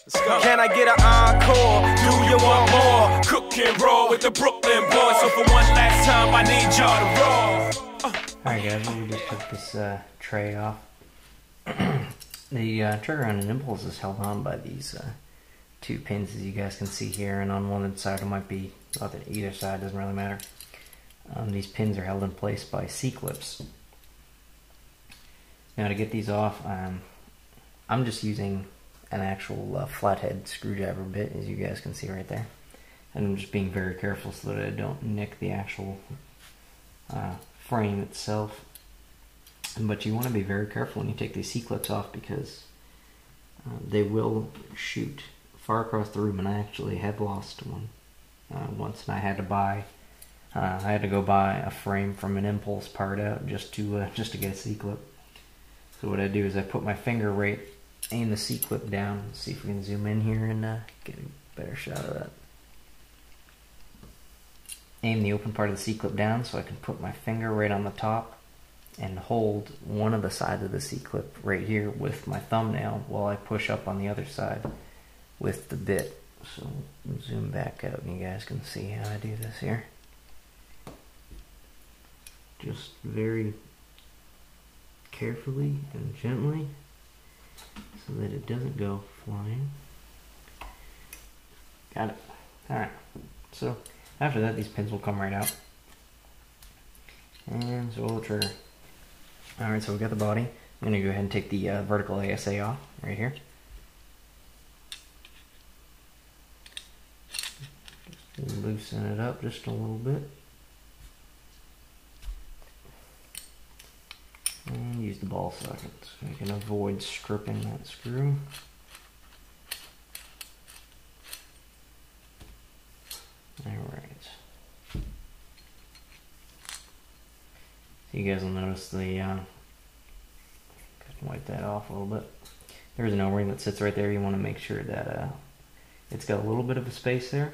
Let's go. Can I get an encore? Do you want more? Cook and roll with the Brooklyn boys. So for one last time, I need y'all to roll. Alright guys, we just took this tray off. The trigger on an impulse is held on by these two pins, as you guys can see here, and on one side it might be, on either side, doesn't really matter. These pins are held in place by C-clips. Now to get these off, I'm just using an actual flathead screwdriver bit, as you guys can see right there. And I'm just being very careful so that I don't nick the actual frame itself. But you want to be very careful when you take these C-clips off, because they will shoot far across the room, and I actually had lost one once, and I had to go buy a frame from an impulse part out just to get a C-clip. So what I do is I put my finger right, aim the C-clip down. Let's see if we can zoom in here and get a better shot of that. Aim the open part of the C-clip down so I can put my finger right on the top and hold one of the sides of the C-clip right here with my thumbnail while I push up on the other side with the bit. So zoom back out and you guys can see how I do this here. Just very carefully and gently so that it doesn't go flying. Got it. Alright, so after that these pins will come right out. And so we'll trigger. Alright, so we got the body. I'm going to go ahead and take the vertical ASA off right here. Just loosen it up just a little bit. And use the ball socket so we can avoid stripping that screw. Alright. So you guys will notice the, wipe that off a little bit. There's an O-ring that sits right there. You want to make sure that it's got a little bit of a space there.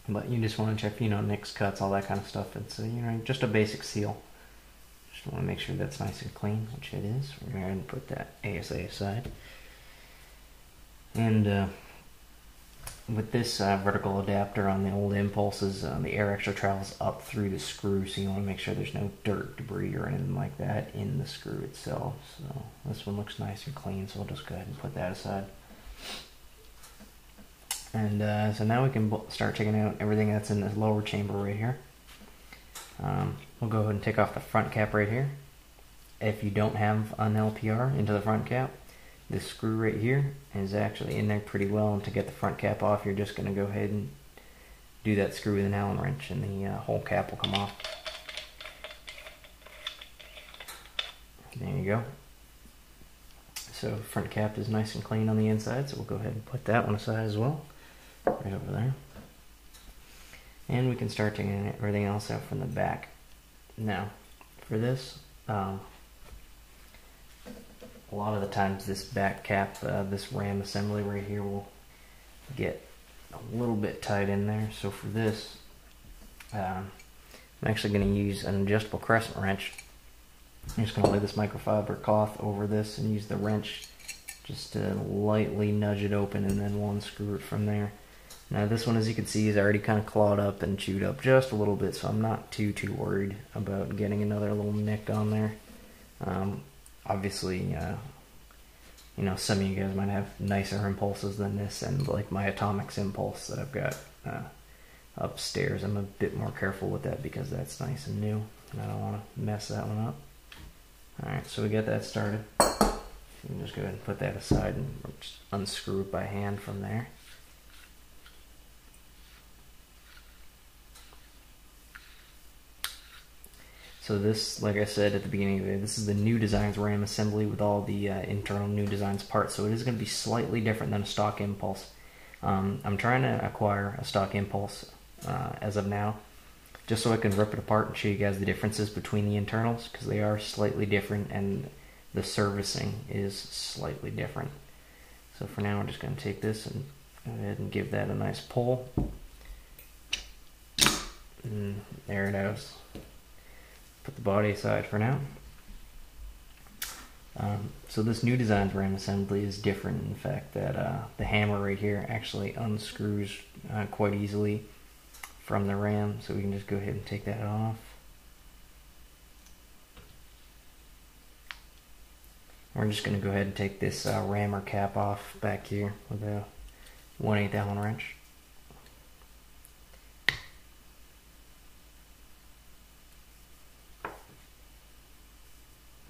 But you just want to check, nicks, cuts, all that kind of stuff. It's, just a basic seal. Just want to make sure that's nice and clean, which it is. We're going to go ahead and put that ASA aside. And with this vertical adapter on the old impulses, the air actually travels up through the screw, so you want to make sure there's no dirt, debris, or anything like that in the screw itself. So this one looks nice and clean, so I'll just go ahead and put that aside. And so now we can start taking out everything that's in this lower chamber right here. We'll go ahead and take off the front cap right here. If you don't have an LPR into the front cap, this screw right here is actually in there pretty well, and to get the front cap off, you're just going to go ahead and do that screw with an Allen wrench, and the whole cap will come off. There you go. So front cap is nice and clean on the inside, so we'll go ahead and put that one aside as well, right over there. And we can start taking everything else out from the back. Now, for this, a lot of the times this back cap, this ram assembly right here will get a little bit tight in there. So for this, I'm actually going to use an adjustable crescent wrench. I'm just going to lay this microfiber cloth over this and use the wrench just to lightly nudge it open, and then we'll unscrew it from there. Now this one, as you can see, is already kind of clawed up and chewed up just a little bit, so I'm not too worried about getting another little nick on there. Obviously, some of you guys might have nicer impulses than this, and like my Atomics impulse that I've got upstairs, I'm a bit more careful with that because that's nice and new, and I don't want to mess that one up. Alright, so we got that started. You can just go ahead and put that aside and just unscrew it by hand from there. So this, like I said at the beginning of the video, this is the New Designs RAM assembly with all the internal New Designs parts, so it is going to be slightly different than a stock impulse. I'm trying to acquire a stock impulse as of now, just so I can rip it apart and show you guys the differences between the internals, because they are slightly different and the servicing is slightly different. So for now, we're just going to take this and go ahead and give that a nice pull. And there it is. Put the body aside for now. So this new design's ram assembly is different in the fact that the hammer right here actually unscrews quite easily from the ram, so we can just go ahead and take that off. We're just going to go ahead and take this rammer cap off back here with a 1/8 Allen wrench.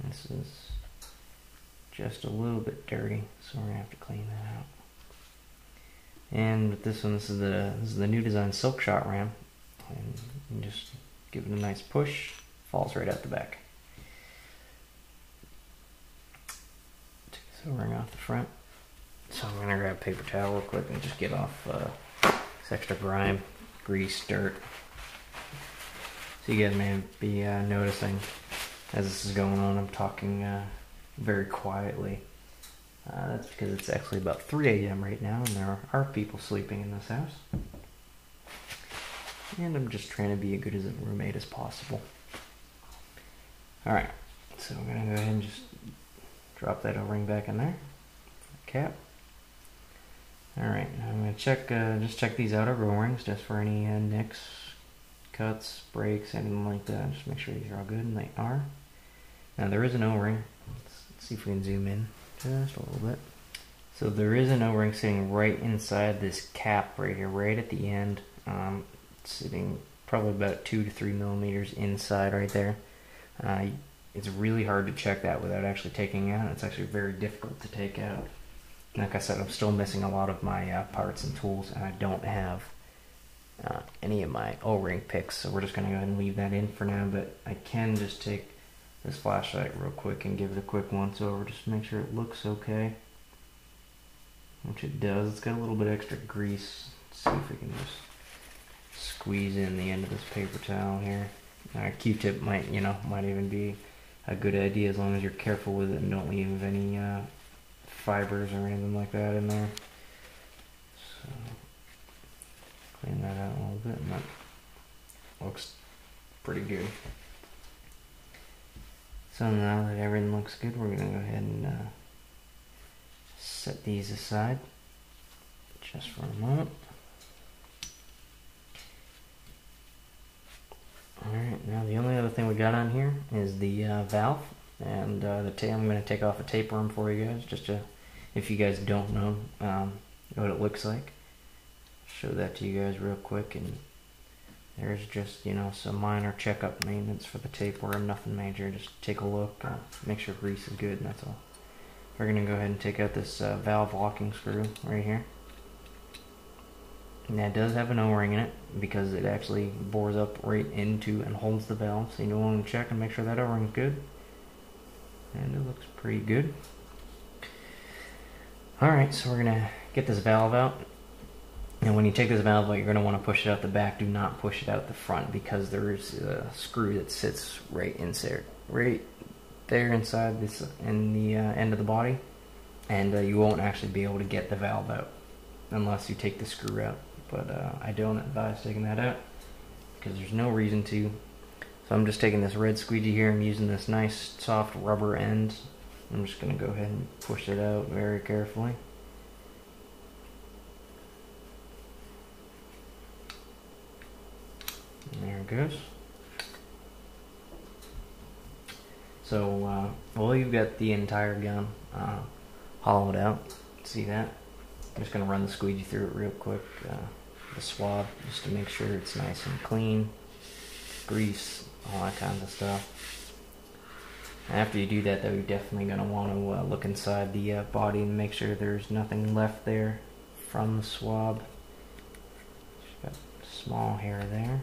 This is just a little bit dirty, so we're going to have to clean that out. And with this one, this is the new design silk shot ram, and you can just give it a nice push, falls right out the back. Take this O-ring off the front. So I'm gonna grab a paper towel real quick and just get off this extra grime, grease, dirt. So you guys may be noticing as this is going on, I'm talking very quietly. That's because it's actually about 3 a.m. right now, and there are people sleeping in this house. And I'm just trying to be as good as a roommate as possible. Alright, so we're going to go ahead and just drop that O-ring back in there. Cap. Alright, now I'm going to just check these outer O-rings just for any nicks, cuts, breaks, anything like that. Just make sure these are all good, and they are. Now there is an O-ring. Let's see if we can zoom in just a little bit. So there is an O-ring sitting right inside this cap right here, right at the end. Sitting probably about 2 to 3 millimeters inside right there. It's really hard to check that without actually taking it out. It's actually very difficult to take out. Like I said, I'm still missing a lot of my parts and tools, and I don't have any of my O-ring picks, so we're just going to go ahead and leave that in for now. But I can just take this flashlight real quick and give it a quick once over just to make sure it looks okay, which it does. It's got a little bit extra grease. Let's see if we can just squeeze in the end of this paper towel here. Q-tip might even be a good idea as long as you're careful with it and don't leave any fibers or anything like that in there. So clean that out a little bit, and that looks pretty good. So now that everything looks good, we're going to go ahead and set these aside just for a moment. Alright, now the only other thing we got on here is the valve, and I'm going to take off a tapeworm for you guys, just to, if you guys don't know what it looks like, show that to you guys real quick. And there's just, some minor checkup maintenance for the tapeworm, nothing major. Just take a look, make sure grease is good, and that's all. We're going to go ahead and take out this valve locking screw right here. And that does have an O-ring in it because it actually bores up right into and holds the valve. So you want to check and make sure that O-ring is good. And it looks pretty good. Alright, so we're going to get this valve out. And when you take this valve out, you're going to want to push it out the back. Do not push it out the front because there is a screw that sits right there inside this in the end of the body. And you won't actually be able to get the valve out unless you take the screw out. But I don't advise taking that out because there's no reason to. So I'm just taking this red squeegee here and using this nice soft rubber end. I'm just going to go ahead and push it out very carefully. And there it goes. So well, you've got the entire gun hollowed out. See that? I'm just going to run the squeegee through it real quick, the swab, just to make sure it's nice and clean, grease, all that kinds of stuff. After you do that, though, you're definitely going to want to look inside the body and make sure there's nothing left there from the swab. Just got a small hair there.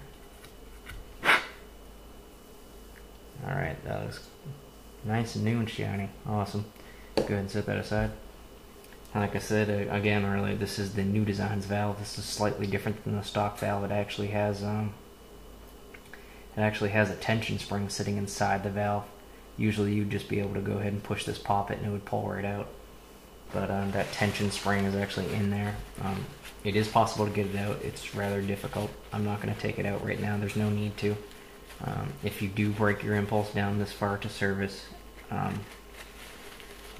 Alright, that looks nice and new and shiny. Awesome. Go ahead and set that aside. Like I said again earlier, this is the new design's valve. This is slightly different than the stock valve. It actually has a tension spring sitting inside the valve. Usually you'd just be able to go ahead and push this poppet and it would pull right out. But that tension spring is actually in there. It is possible to get it out. It's rather difficult. I'm not going to take it out right now. There's no need to. If you do break your impulse down this far to service,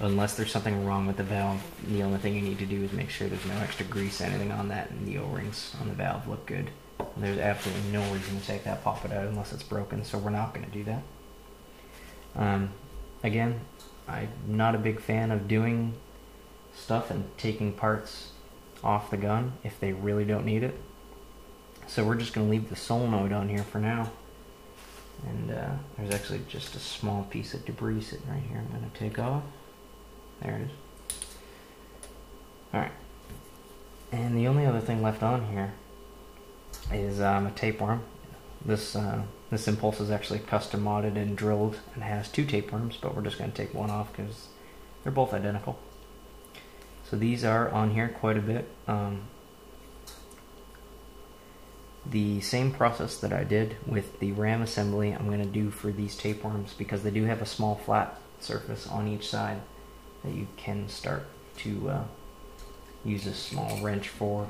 unless there's something wrong with the valve, the only thing you need to do is make sure there's no extra grease, anything on that, and the O-rings on the valve look good. There's absolutely no reason to take that poppet out unless it's broken, so we're not going to do that. Again, I'm not a big fan of doing stuff and taking parts off the gun if they really don't need it. So we're just going to leave the solenoid on here for now. And there's actually just a small piece of debris sitting right here I'm going to take off. There it is. Alright. And the only other thing left on here is a tapeworm. This impulse is actually custom modded and drilled and has 2 tapeworms, but we're just going to take one off because they're both identical. So these are on here quite a bit. The same process that I did with the ram assembly I'm going to do for these tapeworms, because they do have a small flat surface on each side that you can start to use a small wrench for,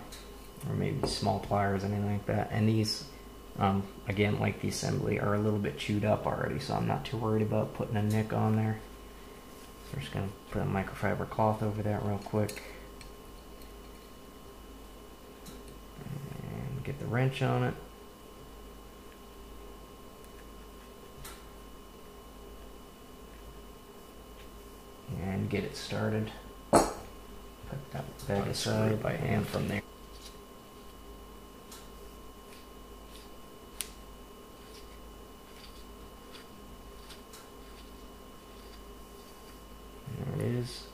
or maybe small pliers, anything like that. And these, again, like the assembly, are a little bit chewed up already, so I'm not too worried about putting a nick on there. So we're just going to put a microfiber cloth over that real quick. And get the wrench on it. And get it started. Put that bag aside by hand from there. There it is.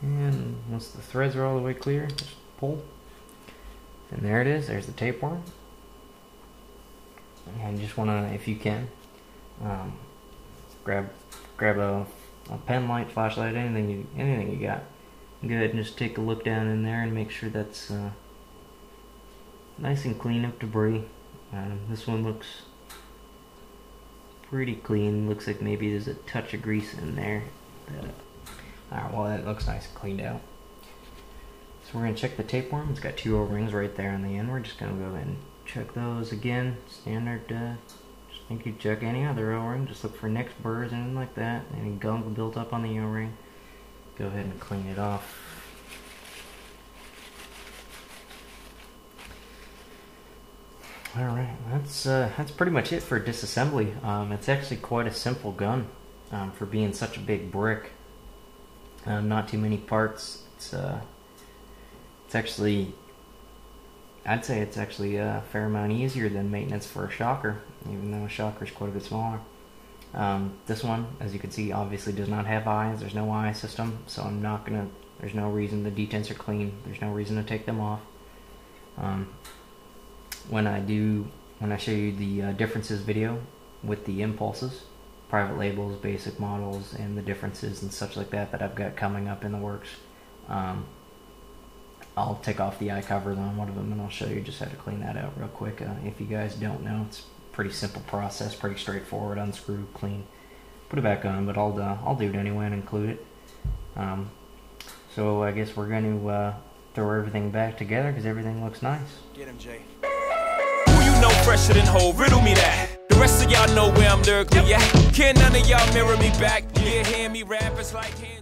And once the threads are all the way clear, just pull. And there it is. There's the tapeworm. And you just want to, if you can, grab a pen light, flashlight, anything you got. Go ahead and just take a look down in there and make sure that's nice and clean of debris. This one looks pretty clean. Looks like maybe there's a touch of grease in there. Alright, well, that looks nice and cleaned out. So we're going to check the tapeworm. It's got 2 O-rings right there on the end. We're just going to go ahead and check those again. Standard, just think you check any other O-ring. Just look for nicks, burrs, anything like that. Any gunk built up on the O-ring. Go ahead and clean it off. Alright, that's pretty much it for disassembly. It's actually quite a simple gun for being such a big brick. Not too many parts. It's actually, I'd say it's actually a fair amount easier than maintenance for a shocker, even though a shocker is quite a bit smaller. This one, as you can see, obviously does not have eyes. There's no eye system, so I'm not gonna, there's no reason, the detents are clean, there's no reason to take them off. When I show you the differences video with the impulses, private labels, basic models, and the differences and such like that I've got coming up in the works, I'll take off the eye covers on one of them and I'll show you just how to clean that out real quick. If you guys don't know, it's a pretty simple process, pretty straightforward. Unscrew, clean, put it back on, but I'll do it anyway and include it. So I guess we're going to throw everything back together because everything looks nice. Get him, Jay. Who you know fresher than Ho? Riddle me that. The rest of y'all know where I'm lurking, yeah. Can none of y'all mirror me back? Yeah, hear me rap, it's like hands.